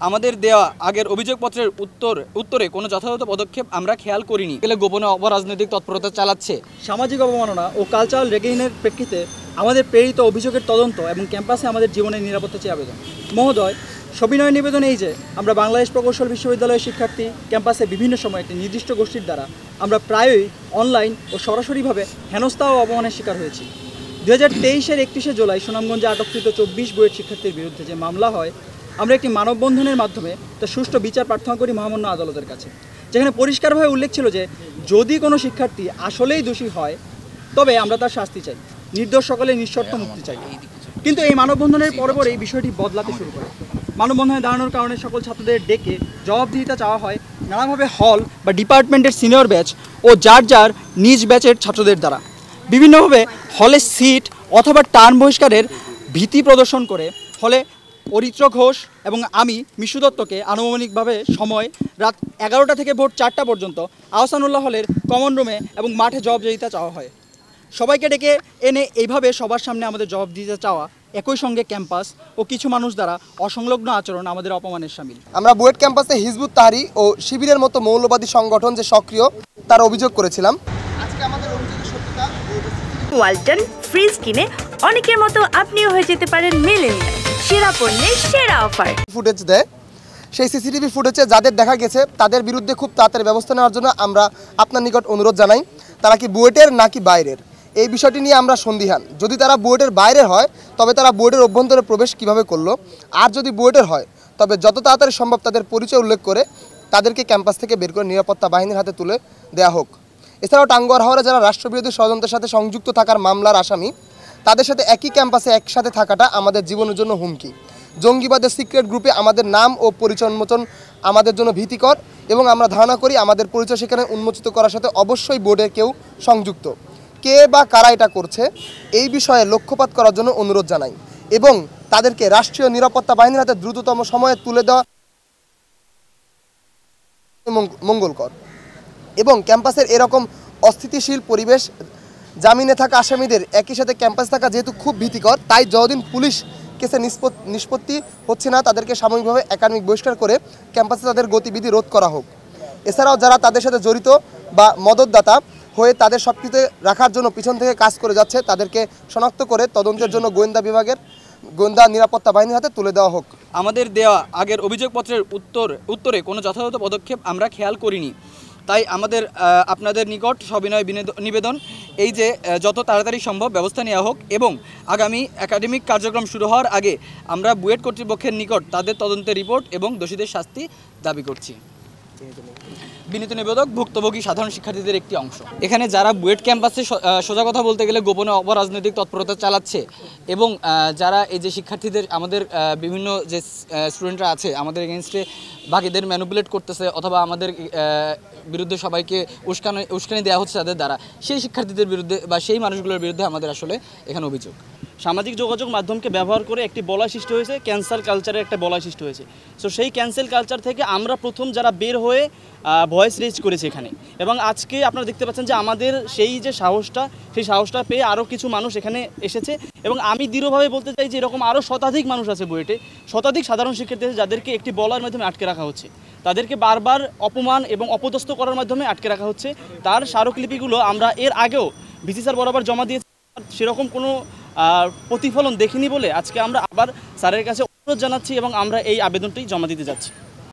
আমাদের দেওয়া আগের অভিযোগপত্রের উত্তরে কোনো যথাযথ পদক্ষেপ আমরা খেয়াল করিনি। এগুলো গোপনে অরাজনৈতিক তৎপরতা চালাচ্ছে। সামাজিক অবমাননা ও কালচারাল রেগেইনের প্রেক্ষিতে আমাদের প্রেরিত অভিযোগের তদন্ত এবং ক্যাম্পাসে আমাদের জীবনের নিরাপত্তা চেয়ে আবেদন। মহোদয়, সবিনয় নিবেদন এই যে আমরা বাংলাদেশ প্রকৌশল বিশ্ববিদ্যালয়ের শিক্ষার্থী ক্যাম্পাসে বিভিন্ন সময় একটি নির্দিষ্ট গোষ্ঠীর দ্বারা আমরা প্রায়ই অনলাইন ও সরাসরিভাবে হেনস্থা ও অপমানের শিকার হয়েছি। 2023-এর 31শে জুলাই সুনামগঞ্জে আটককৃত 24 বুয়েট শিক্ষার্থীর বিরুদ্ধে যে মামলা হয়, আমরা একটি মানববন্ধনের মাধ্যমে তার সুষ্ঠু বিচার প্রার্থনা করি মহামান্য আদালতের কাছে, যেখানে পরিষ্কারভাবে উল্লেখ ছিল যে যদি কোনো শিক্ষার্থী আসলেই দোষী হয় তবে আমরা তার শাস্তি চাই, নির্দোষ সকলে নিঃশর্ত মুক্তি চাই। কিন্তু এই মানববন্ধনের পরে এই বিষয়টি বদলাতে শুরু করে। মানববন্ধনে দাঁড়ানোর কারণে সকল ছাত্রদের ডেকে জবাবদিহিতা চাওয়া হয় নানাভাবে হল বা ডিপার্টমেন্টের সিনিয়র ব্যাচ ও যার নিজ ব্যাচের ছাত্রদের দ্বারা। বিভিন্নভাবে হলে সিট অথবা টার্ম বহিষ্কারের ভীতি প্রদর্শন করে হলে অরিত্র ঘোষ এবং আমি মিশু দত্তকে আনুমানিকভাবে সময় রাত 11টা থেকে ভোর 4টা পর্যন্ত আহসানুল্লাহ হলের কমন রুমে এবং মাঠে জবাবদিহিতা চাওয়া হয়। সবাইকে ডেকে এনে এইভাবে সবার সামনে আমাদের জবাবদিহিতা চাওয়া, একই সঙ্গে ক্যাম্পাস ও কিছু মানুষ দ্বারা অসংলগ্ন আচরণ আমাদের অপমানের শামিল। আমরা বুয়েট ক্যাম্পাসে হিজবুত তাহরীর ও শিবিরের মতো মৌলবাদী সংগঠন যে সক্রিয় তার অভিযোগ করেছিলাম। আজকে আমাদের অভিযোগের সত্যতা। ওয়ালটন ফ্রিজ কিনে অনেকের মতো আপনিও হয়ে যেতে পারেন মিলেনিয়াল, সেরা পণ্যের সেরা অফার। ফুটেজ দেয়, সেই সিসিটিভি ফুটেজে যাদের দেখা গেছে তাদের বিরুদ্ধে খুব তাড়াতাড়ি ব্যবস্থা নেওয়ার জন্য আমরা আপনার নিকট অনুরোধ জানাই। তারা কি বুয়েটের নাকি বাইরের, এই বিষয়টি নিয়ে আমরা সন্দিহান। যদি তারা বুয়েটের বাইরের হয় তবে তারা বুয়েটের অভ্যন্তরে প্রবেশ কিভাবে করলো, আর যদি বুয়েটের হয় তবে যত তাড়াতাড়ি সম্ভব তাদের পরিচয় উল্লেখ করে তাদেরকে ক্যাম্পাস থেকে বের করে নিরাপত্তা বাহিনীর হাতে তুলে দেওয়া হোক। এছাড়াও টাঙ্গুয়ার হাওরে যারা রাষ্ট্রবিরোধী ষড়যন্ত্রের সাথে সংযুক্ত থাকার মামলার আসামি, তাদের সাথে একই ক্যাম্পাসে একসাথে থাকাটা আমাদের জীবনের জন্য হুমকি। জঙ্গিবাদের সিক্রেট গ্রুপে আমাদের নাম ও পরিচয় উন্মোচন আমাদের জন্য ভীতিকর এবং আমরা ধারণা করি আমাদের পরিচয় সেখানে উন্মোচিত করার সাথে অবশ্যই বোর্ডের কেউ সংযুক্ত। কে বা কারা এটা করছে এই বিষয়ে লক্ষ্যপাত করার জন্য অনুরোধ জানাই এবং তাদেরকে রাষ্ট্রীয় নিরাপত্তা বাহিনীর হাতে দ্রুততম সময়ে তুলে দেওয়া মঙ্গলকর। এবং ক্যাম্পাসের এরকম অস্থিতিশীল পরিবেশ, জামিনে থাকা আসামিদের একই সাথে ক্যাম্পাসে থাকা যেহেতু খুব ভীতিকর, তাই যতদিন পুলিশ কেসে নিষ্পত্তি হচ্ছে না তাদেরকে সাময়িকভাবে একাডেমিক বহিষ্কার করে ক্যাম্পাসে তাদের গতিবিধি রোধ করা হোক। এছাড়াও যারা তাদের সাথে জড়িত বা মদতদাতা হয়ে তাদের সব কিছু রাখার জন্য পিছন থেকে কাজ করে যাচ্ছে তাদেরকে শনাক্ত করে তদন্তের জন্য গোয়েন্দা নিরাপত্তা বাহিনীর হাতে তুলে দেওয়া হোক। আমাদের দেওয়া আগের অভিযোগপত্রের উত্তরে কোনো যথাযথ পদক্ষেপ আমরা খেয়াল করিনি। তাই আমাদের আপনাদের নিকট সবিনয় নিবেদন এই যে যত তাড়াতাড়ি সম্ভব ব্যবস্থা নেওয়া হোক এবং আগামী একাডেমিক কার্যক্রম শুরু হওয়ার আগে আমরা বুয়েট কর্তৃপক্ষের নিকট তাদের তদন্তের রিপোর্ট এবং দোষীদের শাস্তি দাবি করছি। বিনীত নিবেদক ভুক্তভোগী সাধারণ শিক্ষার্থীদের একটি অংশ। এখানে যারা বুয়েট ক্যাম্পাসে সোজা কথা বলতে গেলে গোপনে অরাজনৈতিক তৎপরতা চালাচ্ছে এবং যারা এই যে শিক্ষার্থীদের আমাদের বিভিন্ন যে স্টুডেন্টরা আছে আমাদের এগেনস্টে বাকিদের ম্যানিপুলেট করতেছে অথবা আমাদের বিরুদ্ধে সবাইকে উস্কানি দেওয়া হচ্ছে তাদের দ্বারা, সেই শিক্ষার্থীদের বিরুদ্ধে বা সেই মানুষগুলোর বিরুদ্ধে আমাদের আসলে এখানে অভিযোগ। সামাজিক যোগাযোগ মাধ্যমকে ব্যবহার করে একটি বলয় সৃষ্টি হয়েছে, ক্যান্সেল কালচারের একটা বলয় সৃষ্টি হয়েছে। সো সেই ক্যান্সেল কালচার থেকে আমরা প্রথম যারা বের হয়ে ভয়েস রেজ করেছি এখানে, এবং আজকে আপনারা দেখতে পাচ্ছেন যে আমাদের সেই যে সেই সাহসটা পেয়ে আরও কিছু মানুষ এখানে এসেছে এবং আমি দৃঢ়ভাবে বলতে চাই যে এরকম আরও শতাধিক মানুষ আছে বুয়েটে, শতাধিক সাধারণ শিক্ষার্থী আছে যাদেরকে একটি বলার মাধ্যমে আটকে রাখা হচ্ছে, তাদেরকে বারবার অপমান এবং অপদস্থ করার মাধ্যমে আটকে রাখা হচ্ছে। তার স্মারকলিপিগুলো আমরা এর আগেও ভিসি স্যার বরাবর জমা দিয়েছি, সেরকম কোনো প্রতিফলন দেখিনি বলে আজকে আমরা আবার স্যারের কাছে অনুরোধ জানাচ্ছি এবং আমরা এই আবেদনটি জমা দিতে যাচ্ছি।